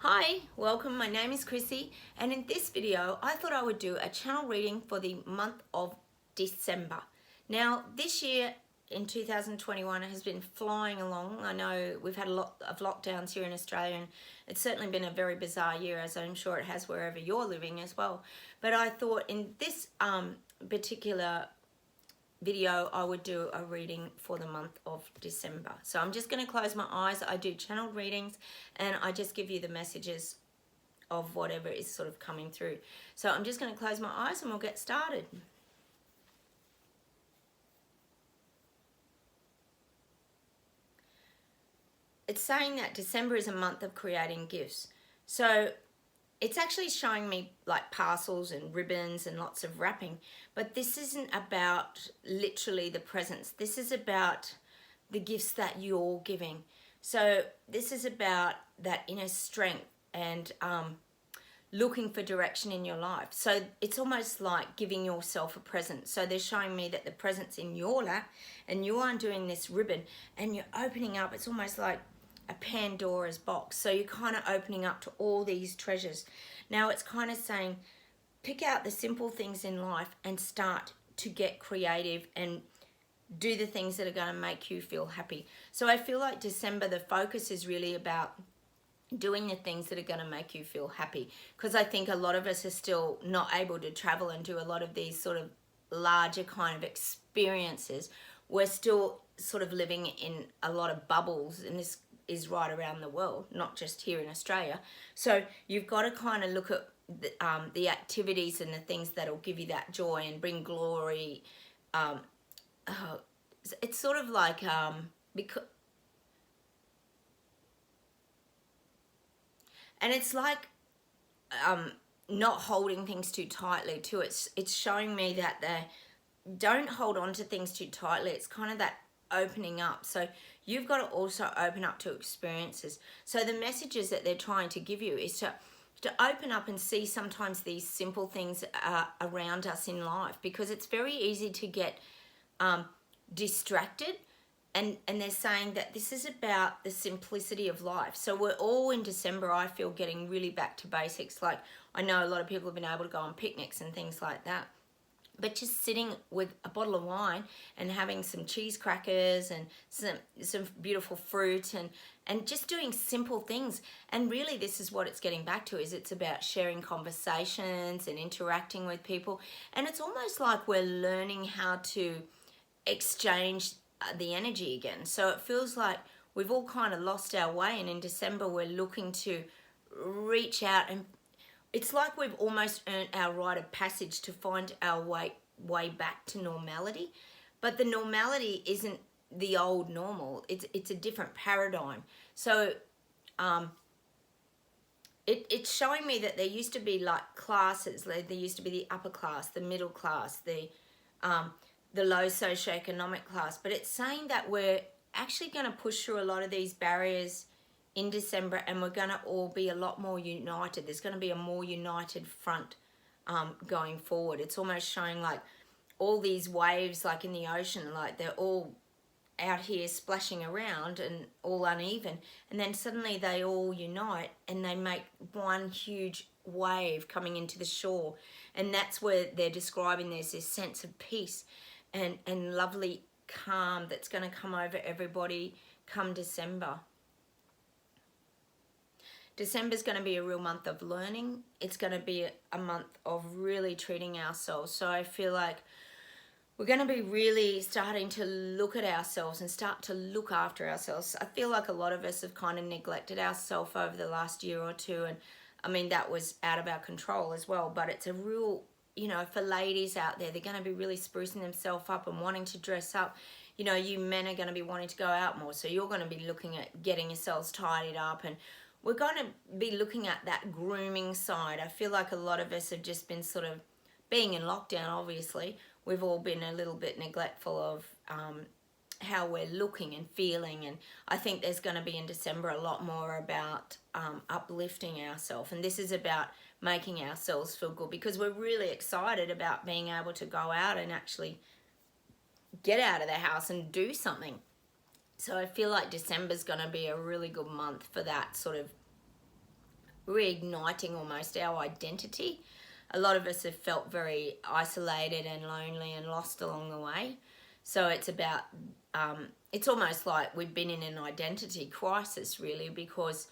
Hi, welcome. My name is Chrissy, and in this video I thought I would do a channel reading for the month of December. Now this year in 2021 has been flying along. I know we've had a lot of lockdowns here in Australia, and it's certainly been a very bizarre year, as I'm sure it has wherever you're living as well. But I thought in this particular video I would do a reading for the month of December. So I'm just going to close my eyes. I do channeled readings and I just give you the messages of whatever is sort of coming through. So I'm just going to close my eyes and we'll get started. It's saying that December is a month of creating gifts. So it's actually showing me like parcels and ribbons and lots of wrapping, but this isn't about literally the presents. This is about the gifts that you're giving. So this is about that inner strength and looking for direction in your life. So it's almost like giving yourself a present. So they're showing me that the present's in your lap and you are doing this ribbon and you're opening up. It's almost like a Pandora's box. So you're kind of opening up to all these treasures. Now it's kind of saying, pick out the simple things in life and start to get creative and do the things that are going to make you feel happy. So I feel like December, the focus is really about doing the things that are going to make you feel happy, because I think a lot of us are still not able to travel and do a lot of these sort of larger kind of experiences. We're still sort of living in a lot of bubbles, and this is right around the world, not just here in Australia. So you've got to kind of look at the activities and the things that'll give you that joy and bring glory. It's sort of like because, and it's like not holding things too tightly too. It's showing me that they don't hold on to things too tightly. It's kind of that opening up. So you've got to also open up to experiences. So the messages that they're trying to give you is to open up and see sometimes these simple things around us in life, because it's very easy to get distracted. And they're saying that this is about the simplicity of life. So we're all in December, I feel, getting really back to basics. Like, I know a lot of people have been able to go on picnics and things like that. But just sitting with a bottle of wine and having some cheese crackers and some beautiful fruit and just doing simple things. And really this is what it's getting back to, is it's about sharing conversations and interacting with people. And it's almost like we're learning how to exchange the energy again. So it feels like we've all kind of lost our way, and in December we're looking to reach out, and it's like we've almost earned our rite of passage to find our way back to normality. But the normality isn't the old normal. It's a different paradigm. So it's showing me that there used to be like classes. There used to be the upper class, the middle class, the low socioeconomic class. But it's saying that we're actually going to push through a lot of these barriers in December, and we're going to all be a lot more united. There's going to be a more united front going forward. It's almost showing like all these waves like in the ocean, like they're all out here splashing around and all uneven, and then suddenly they all unite and they make one huge wave coming into the shore. And that's where they're describing there's this sense of peace and lovely calm that's going to come over everybody come December. December's going to be a real month of learning. It's going to be a month of really treating ourselves. So I feel like we're going to be really starting to look at ourselves and start to look after ourselves. I feel like a lot of us have kind of neglected ourselves over the last year or two. And I mean, that was out of our control as well. But it's a real, you know, for ladies out there, they're going to be really sprucing themselves up and wanting to dress up. You know, you men are going to be wanting to go out more. So you're going to be looking at getting yourselves tidied up, and we're going to be looking at that grooming side. I feel like a lot of us have just been sort of being in lockdown, obviously. We've all been a little bit neglectful of how we're looking and feeling. And I think there's going to be in December a lot more about uplifting ourselves. And this is about making ourselves feel good, because we're really excited about being able to go out and actually get out of the house and do something. So I feel like December's going to be a really good month for that sort of reigniting almost our identity. A lot of us have felt very isolated and lonely and lost along the way. So it's about, it's almost like we've been in an identity crisis, really, because,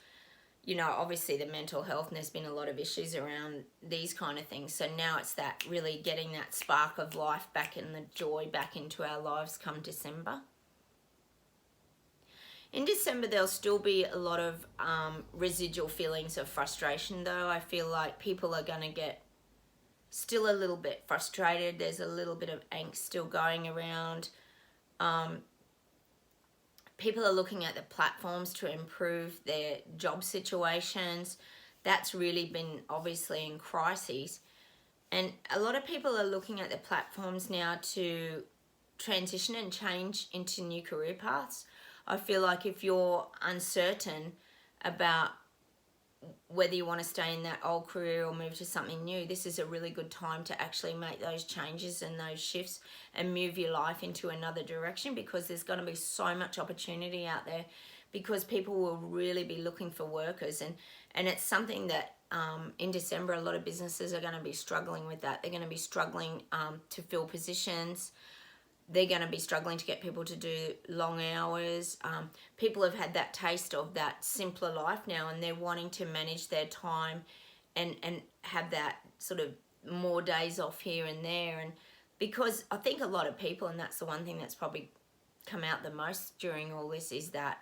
you know, obviously the mental health, and there's been a lot of issues around these kind of things. So now it's that really getting that spark of life back and the joy back into our lives come December. In December, there'll still be a lot of residual feelings of frustration, though. I feel like people are going to get still a little bit frustrated. There's a little bit of angst still going around. People are looking at the platforms to improve their job situations. That's really been obviously in crises. And a lot of people are looking at the platforms now to transition and change into new career paths. I feel like if you're uncertain about whether you want to stay in that old career or move to something new, this is a really good time to actually make those changes and those shifts and move your life into another direction, because there's going to be so much opportunity out there, because people will really be looking for workers, and it's something that in December a lot of businesses are going to be struggling with that. They're going to be struggling to fill positions. They're going to be struggling to get people to do long hours. People have had that taste of that simpler life now, and they're wanting to manage their time and have that sort of more days off here and there. And because I think a lot of people, and that's the one thing that's probably come out the most during all this, is that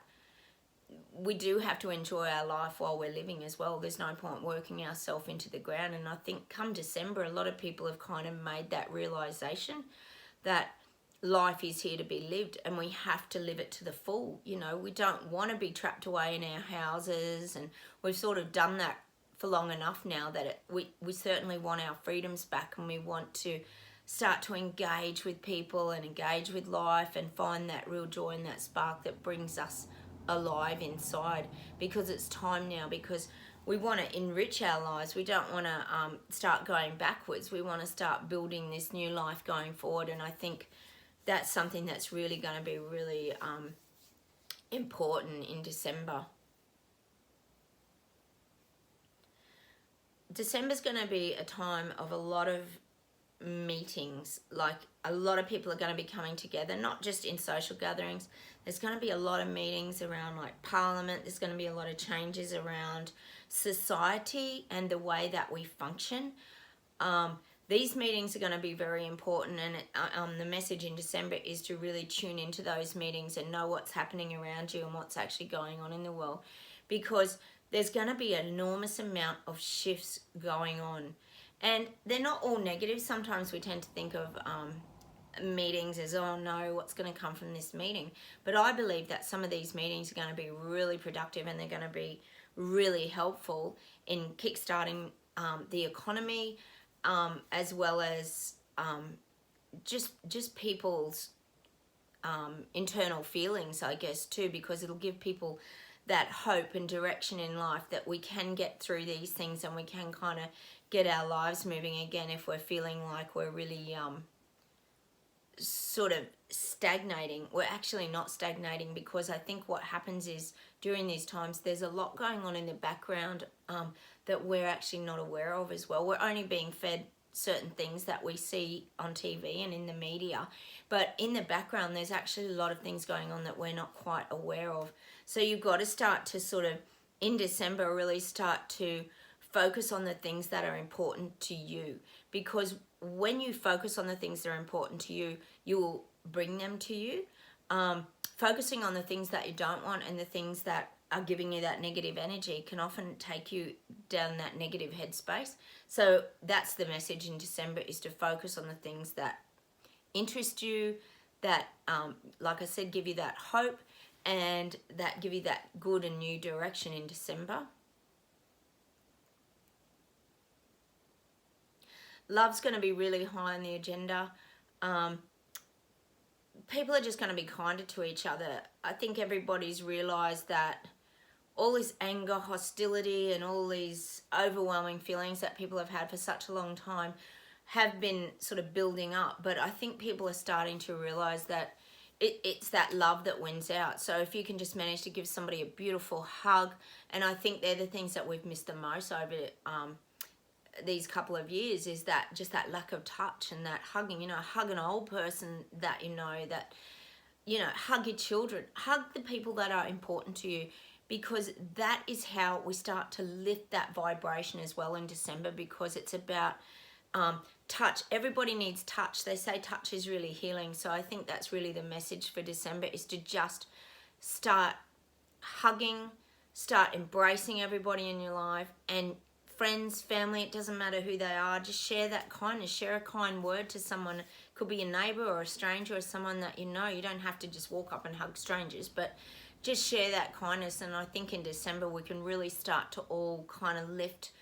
we do have to enjoy our life while we're living as well. There's no point working ourselves into the ground. And I think come December, a lot of people have kind of made that realization that life is here to be lived, and we have to live it to the full. You know, we don't want to be trapped away in our houses, and we've sort of done that for long enough now that we certainly want our freedoms back, and we want to start to engage with people and engage with life and find that real joy and that spark that brings us alive inside, because it's time now, because we want to enrich our lives. We don't want to start going backwards. We want to start building this new life going forward, and I think that's something that's really going to be really important in December. December's going to be a time of a lot of meetings. Like, a lot of people are going to be coming together, not just in social gatherings. There's going to be a lot of meetings around like Parliament. There's going to be a lot of changes around society and the way that we function. These meetings are going to be very important, and the message in December is to really tune into those meetings and know what's happening around you and what's actually going on in the world, because there's going to be an enormous amount of shifts going on, and they're not all negative. Sometimes we tend to think of meetings as, oh no, what's going to come from this meeting? But I believe that some of these meetings are going to be really productive, and they're going to be really helpful in kickstarting the economy, as well as just people's internal feelings, I guess, too, because it'll give people that hope and direction in life that we can get through these things, and we can kind of get our lives moving again if we're feeling like we're really sort of stagnating. We're actually not stagnating, because I think what happens is during these times there's a lot going on in the background that we're actually not aware of as well. We're only being fed certain things that we see on TV and in the media, but in the background there's actually a lot of things going on that we're not quite aware of. So you've got to start to sort of, in December, really start to focus on the things that are important to you, because when you focus on the things that are important to you, you will bring them to you. Focusing on the things that you don't want and the things that are giving you that negative energy can often take you down that negative headspace. So that's the message in December, is to focus on the things that interest you, that, like I said, give you that hope and that give you that good and new direction in December. Love's going to be really high on the agenda. People are just going to be kinder to each other. I think everybody's realised that all this anger, hostility, and all these overwhelming feelings that people have had for such a long time have been sort of building up. But I think people are starting to realise that it's that love that wins out. So if you can just manage to give somebody a beautiful hug, and I think they're the things that we've missed the most over these couple of years, is that just that lack of touch and that hugging. You know, hug an old person that you know, that, you know, hug your children, hug the people that are important to you, because that is how we start to lift that vibration as well in December, because it's about touch. Everybody needs touch. They say touch is really healing. So I think that's really the message for December, is to just start hugging, start embracing everybody in your life, and friends, family, it doesn't matter who they are, just share that kindness. Share a kind word to someone. It could be a neighbor or a stranger or someone that you know. You don't have to just walk up and hug strangers, but just share that kindness. And I think in December we can really start to all kind of lift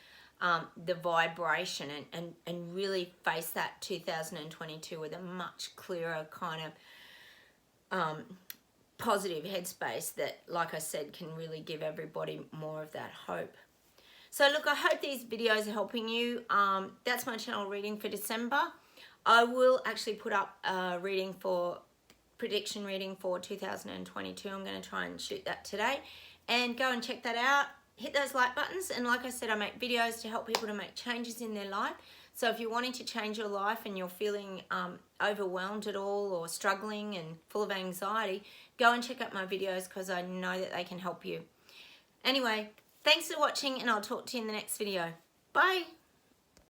the vibration and really face that 2022 with a much clearer kind of positive headspace that, like I said, can really give everybody more of that hope. So look, I hope these videos are helping you. That's my channel reading for December. I will actually put up a prediction reading for 2022. I'm going to try and shoot that today, and go and check that out. Hit those like buttons, and like I said, I make videos to help people to make changes in their life. So if you're wanting to change your life and you're feeling overwhelmed at all, or struggling and full of anxiety, go and check out my videos, because I know that they can help you. Anyway, thanks for watching, and I'll talk to you in the next video. Bye.